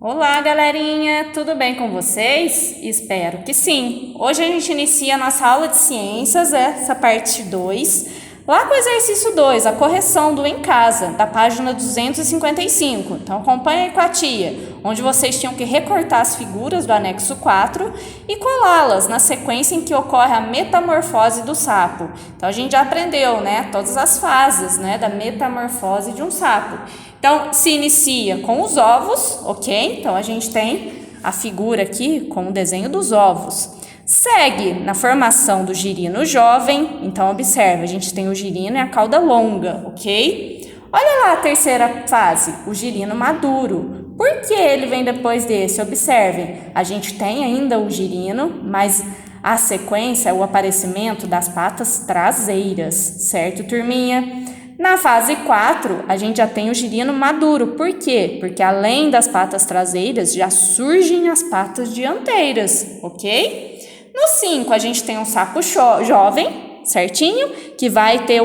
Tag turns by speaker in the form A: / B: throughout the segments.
A: Olá, galerinha! Tudo bem com vocês? Espero que sim! Hoje a gente inicia a nossa aula de ciências, essa parte 2, lá com o exercício 2, a correção do em casa, da página 255. Então, acompanha aí com a tia, onde vocês tinham que recortar as figuras do anexo 4 e colá-las na sequência em que ocorre a metamorfose do sapo. Então, a gente já aprendeu, né, todas as fases, né, da metamorfose de um sapo. Então, se inicia com os ovos, ok? Então, a gente tem a figura aqui com o desenho dos ovos. Segue na formação do girino jovem. Então, observe, a gente tem o girino e a cauda longa, ok? Olha lá a terceira fase, o girino maduro. Por que ele vem depois desse? Observem, a gente tem ainda o girino, mas a sequência é o aparecimento das patas traseiras, certo, turminha? Na fase 4, a gente já tem o girino maduro. Por quê? Porque além das patas traseiras, já surgem as patas dianteiras, ok? No 5, a gente tem um sapo jovem, certinho? Que vai ter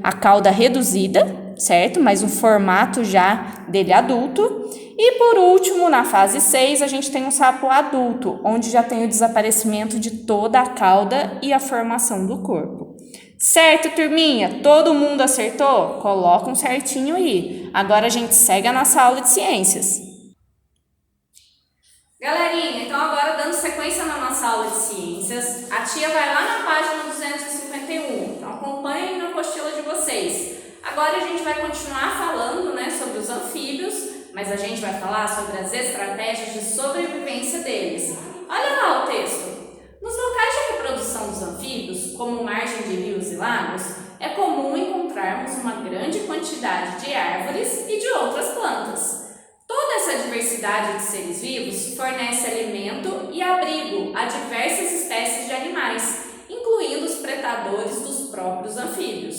A: a cauda reduzida, certo? Mas um formato já dele adulto. E por último, na fase 6, a gente tem um sapo adulto, onde já tem o desaparecimento de toda a cauda e a formação do corpo. Certo, turminha? Todo mundo acertou? Coloca um certinho aí. Agora a gente segue a nossa aula de ciências. Galerinha, então agora dando sequência na nossa aula de ciências, a tia vai lá na página 251. Então acompanhe aí na apostila de vocês. Agora a gente vai continuar falando, né, sobre os anfíbios, mas a gente vai falar sobre as estratégias de sobrevivência deles. Olha lá o texto. Nos locais de reprodução dos anfíbios, como margem de rios e lagos, é comum encontrarmos uma grande quantidade de árvores e de outras plantas. Toda essa diversidade de seres vivos fornece alimento e abrigo a diversas espécies de animais, incluindo os predadores dos próprios anfíbios.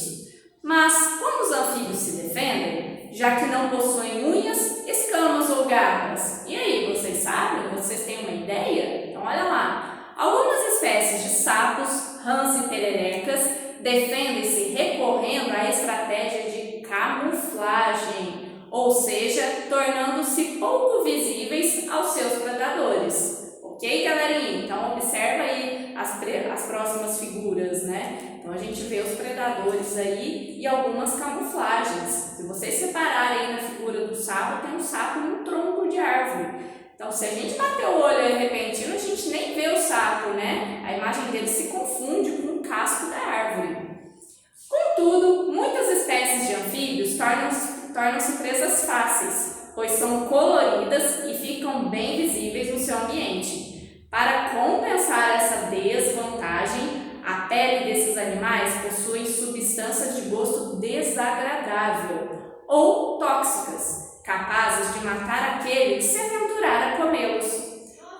A: Mas como os anfíbios se defendem, já que não possuem unhas, escamas ou garras? E aí, vocês sabem? Vocês têm uma ideia? Então olha lá. Algumas espécies de sapos, rãs e pererecas defendem-se recorrendo à estratégia de camuflagem, ou seja, tornando-se pouco visíveis aos seus predadores. Ok, galerinha? Então, observa aí as próximas figuras, né? Então, a gente vê os predadores aí e algumas camuflagens. Se vocês separarem aí na figura do sapo, tem um sapo num tronco de árvore. Então, se a gente bater o olho aí repentino, a gente nem vê o sapo, né? A imagem dele se confunde com o casco da árvore. Contudo, muitas espécies de anfíbios tornam-se presas fáceis, pois são coloridas e ficam bem visíveis no seu ambiente. Para compensar essa desvantagem, a pele desses animais possui substâncias de gosto desagradável ou tóxicas, capazes de matar aquele que se aventurar a comê-los.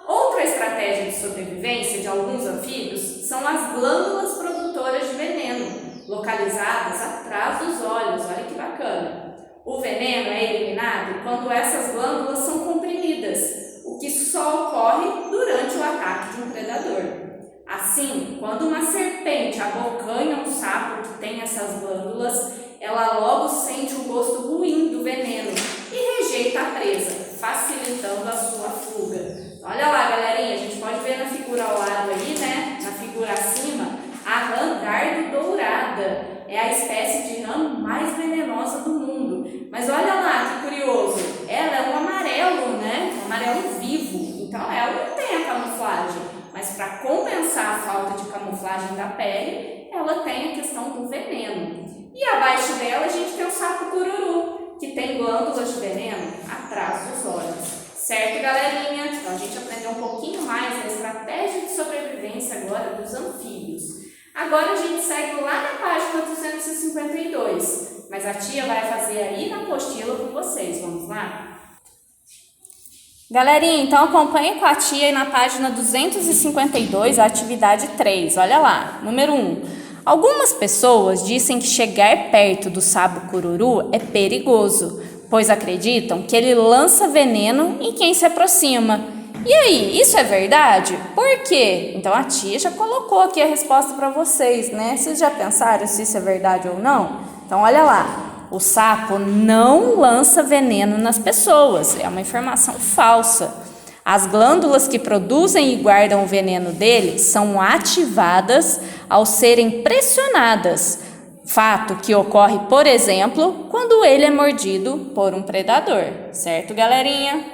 A: Outra estratégia de sobrevivência de alguns anfíbios são as glândulas produtoras de veneno, localizadas atrás dos olhos. Olha que bacana! O veneno é eliminado quando essas glândulas são comprimidas, o que só ocorre durante o ataque de um predador. Assim, quando uma serpente abocanha um sapo que tem essas glândulas, ela logo sente o gosto ruim do veneno e rejeita a presa, facilitando a sua fuga. Olha lá, galerinha, a gente pode ver na figura ao lado aí, né? Na figura acima, a rã dardo-dourada. É a espécie de rã mais venenosa do mundo. Mas olha lá, que curioso, ela é um amarelo, né? Um amarelo vivo. Então ela não tem a camuflagem. Mas para compensar a falta de camuflagem da pele, ela tem a questão do veneno. E abaixo dela a gente tem o sapo cururu, que tem glândulas de veneno atrás dos olhos. Certo, galerinha? Então a gente aprendeu um pouquinho mais da estratégia de sobrevivência agora dos anfíbios. Agora a gente segue lá na página 252, mas a tia vai fazer aí na apostila com vocês. Vamos lá? Galerinha, então acompanhe com a tia aí na página 252, a atividade 3. Olha lá, número 1. Algumas pessoas dizem que chegar perto do sapo cururu é perigoso, pois acreditam que ele lança veneno em quem se aproxima. E aí, isso é verdade? Por quê? Então a tia já colocou aqui a resposta para vocês, né? Vocês já pensaram se isso é verdade ou não? Então olha lá. o sapo não lança veneno nas pessoas, é uma informação falsa. As glândulas que produzem e guardam o veneno dele são ativadas ao serem pressionadas, fato que ocorre, por exemplo, quando ele é mordido por um predador, certo, galerinha?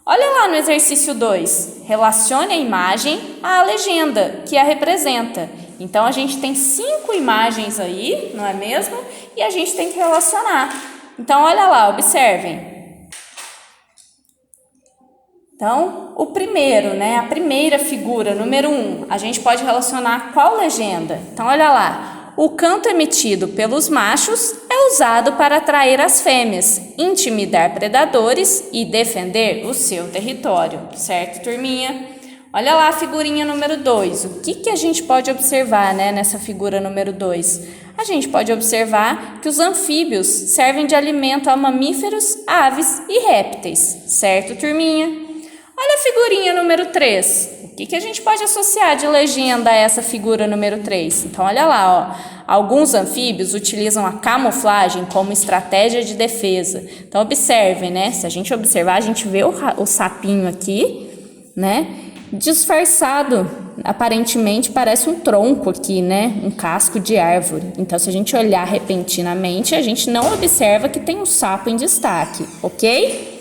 A: Olha lá no exercício 2, relacione a imagem à legenda que a representa. Então, a gente tem 5 imagens aí, não é mesmo? E a gente tem que relacionar. Então, olha lá, observem. Então, o primeiro, né, a primeira figura, número 1, a gente pode relacionar qual legenda? Então, olha lá. O canto emitido pelos machos é usado para atrair as fêmeas, intimidar predadores e defender o seu território, certo, turminha? Olha lá a figurinha número 2. O que a gente pode observar, né, nessa figura número 2? A gente pode observar que os anfíbios servem de alimento a mamíferos, aves e répteis, certo, turminha? Olha a figurinha número 3. O que a gente pode associar de legenda a essa figura número 3? Então, olha lá, ó. Alguns anfíbios utilizam a camuflagem como estratégia de defesa. Então, observem, né? Se a gente observar, a gente vê o sapinho aqui, né? Disfarçado, aparentemente parece um tronco aqui, né? Um casco de árvore. Então, se a gente olhar repentinamente, a gente não observa que tem um sapo em destaque, ok?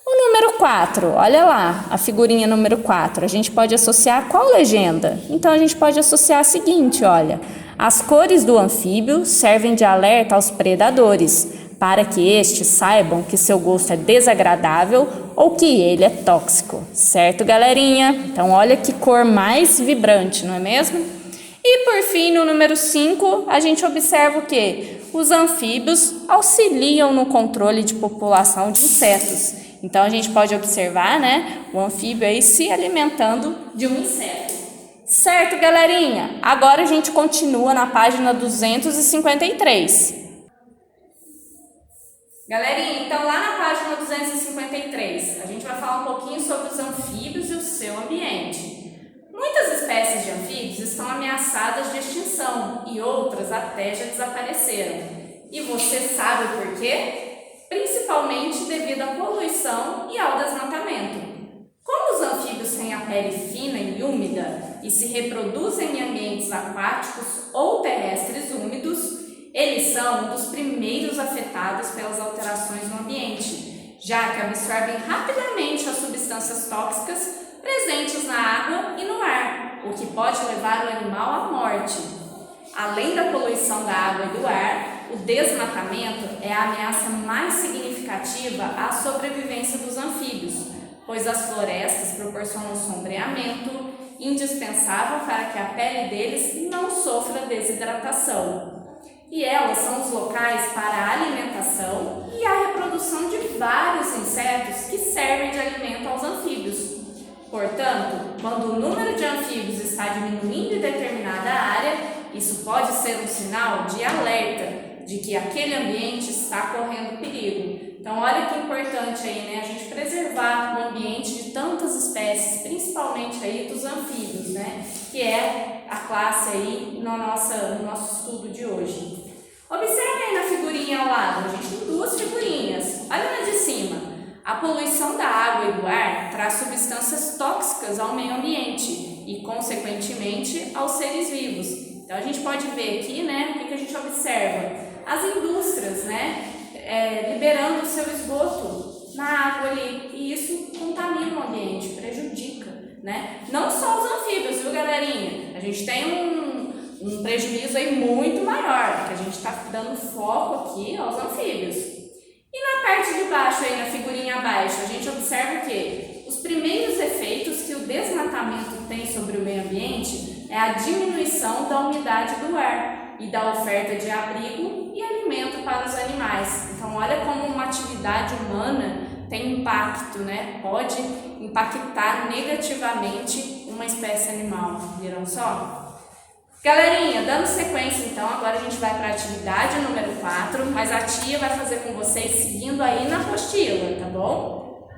A: O número 4, olha lá, a figurinha número 4, a gente pode associar qual legenda? Então, a gente pode associar a seguinte, olha, as cores do anfíbio servem de alerta aos predadores, para que estes saibam que seu gosto é desagradável ou que ele é tóxico, certo, galerinha? Então, olha que cor mais vibrante, não é mesmo? E, por fim, no número 5, a gente observa o quê? Os anfíbios auxiliam no controle de população de insetos. Então, a gente pode observar, né, o anfíbio aí se alimentando de um inseto. Certo, galerinha? Agora a gente continua na página 253. Galerinha, então lá na página 253, a gente vai falar um pouquinho sobre os anfíbios e o seu ambiente. Muitas espécies de anfíbios estão ameaçadas de extinção e outras até já desapareceram. E você sabe por quê? Principalmente devido à poluição e ao desmatamento. Como os anfíbios têm a pele fina e úmida e se reproduzem em ambientes aquáticos ou terrestres úmidos, eles são um dos primeiros afetados pelas alterações no ambiente, já que absorvem rapidamente as substâncias tóxicas presentes na água e no ar, o que pode levar o animal à morte. Além da poluição da água e do ar, o desmatamento é a ameaça mais significativa à sobrevivência dos anfíbios, pois as florestas proporcionam sombreamento, indispensável para que a pele deles não sofra desidratação. E elas são os locais para a alimentação e a reprodução de vários insetos que servem de alimento aos anfíbios. Portanto, quando o número de anfíbios está diminuindo em determinada área, isso pode ser um sinal de alerta de que aquele ambiente está correndo perigo. Então, olha que importante aí, né? A gente preservar o ambiente de tantas espécies, principalmente aí dos anfíbios, né? Que é a classe aí no nosso estudo de hoje. Observe aí na figurinha ao lado, a gente tem 2 figurinhas. Olha na de cima. A poluição da água e do ar traz substâncias tóxicas ao meio ambiente e, consequentemente, aos seres vivos. Então, a gente pode ver aqui, né, o que a gente observa? As indústrias, né, liberando o seu esgoto na água ali, e isso contamina o ambiente, prejudica, né? Não só os anfíbios, viu, galerinha? A gente tem um prejuízo aí muito maior, que a gente está dando foco aqui aos anfíbios. E na parte de baixo, aí na figurinha abaixo, a gente observa o quê? Os primeiros efeitos que o desmatamento tem sobre o meio ambiente é a diminuição da umidade do ar e da oferta de abrigo e alimento para os animais. Então, olha como uma atividade humana tem impacto, né? Pode impactar negativamente uma espécie animal. Viram só? Galerinha, dando sequência então, agora a gente vai para a atividade número 4, mas a tia vai fazer com vocês seguindo aí na apostila, tá bom?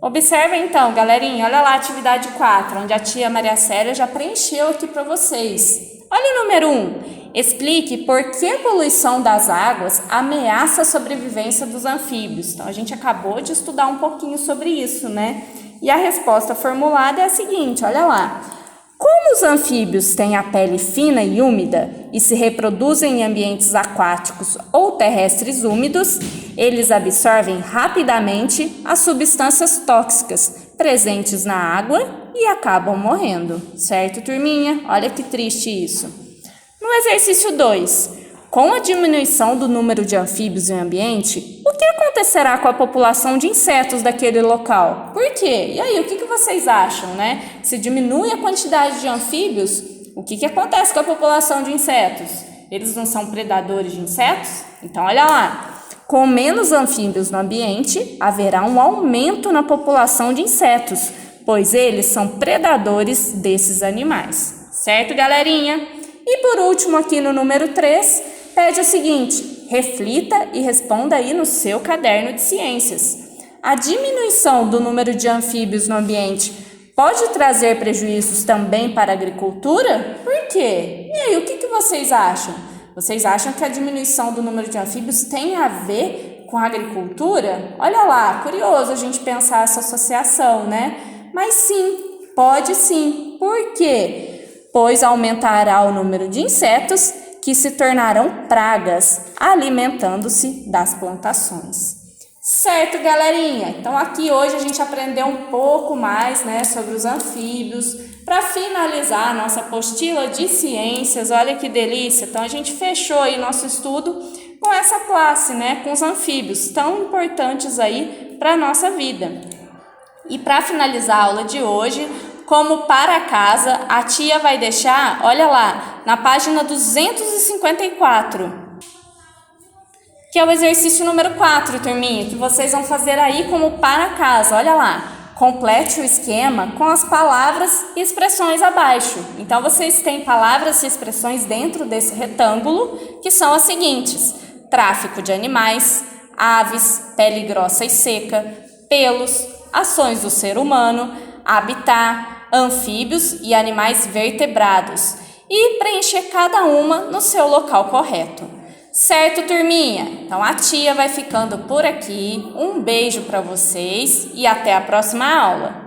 A: Observem então, galerinha, olha lá a atividade 4, onde a tia Maria Célia já preencheu aqui para vocês. Olha o número 1. Explique por que a poluição das águas ameaça a sobrevivência dos anfíbios. Então, a gente acabou de estudar um pouquinho sobre isso, né? E a resposta formulada é a seguinte, olha lá. Como os anfíbios têm a pele fina e úmida e se reproduzem em ambientes aquáticos ou terrestres úmidos, eles absorvem rapidamente as substâncias tóxicas presentes na água e acabam morrendo. Certo, turminha? Olha que triste isso. No exercício 2, com a diminuição do número de anfíbios em ambiente, o que acontecerá com a população de insetos daquele local? Por quê? E aí, o que vocês acham, né? Se diminui a quantidade de anfíbios, o que acontece com a população de insetos? Eles não são predadores de insetos? Então, olha lá. Com menos anfíbios no ambiente, haverá um aumento na população de insetos, pois eles são predadores desses animais. Certo, galerinha? E por último, aqui no número 3, pede o seguinte, reflita e responda aí no seu caderno de ciências. A diminuição do número de anfíbios no ambiente pode trazer prejuízos também para a agricultura? Por quê? E aí, o que vocês acham? Vocês acham que a diminuição do número de anfíbios tem a ver com a agricultura? Olha lá, curioso a gente pensar essa associação, né? Mas sim, pode sim. Por quê? Pois aumentará o número de insetos que se tornarão pragas, alimentando-se das plantações. Certo, galerinha? Então aqui hoje a gente aprendeu um pouco mais, né, sobre os anfíbios. Para finalizar a nossa apostila de ciências, olha que delícia! Então a gente fechou aí nosso estudo com essa classe, né, com os anfíbios tão importantes aí para a nossa vida. E para finalizar a aula de hoje, como para casa, a tia vai deixar, olha lá, na página 254, que é o exercício número 4, turminha, que vocês vão fazer aí como para casa, olha lá. Complete o esquema com as palavras e expressões abaixo. Então, vocês têm palavras e expressões dentro desse retângulo, que são as seguintes: tráfico de animais, aves, pele grossa e seca, pelos, ações do ser humano, habitat, anfíbios e animais vertebrados, e preencher cada uma no seu local correto. Certo, turminha? Então a tia vai ficando por aqui. Um beijo para vocês e até a próxima aula.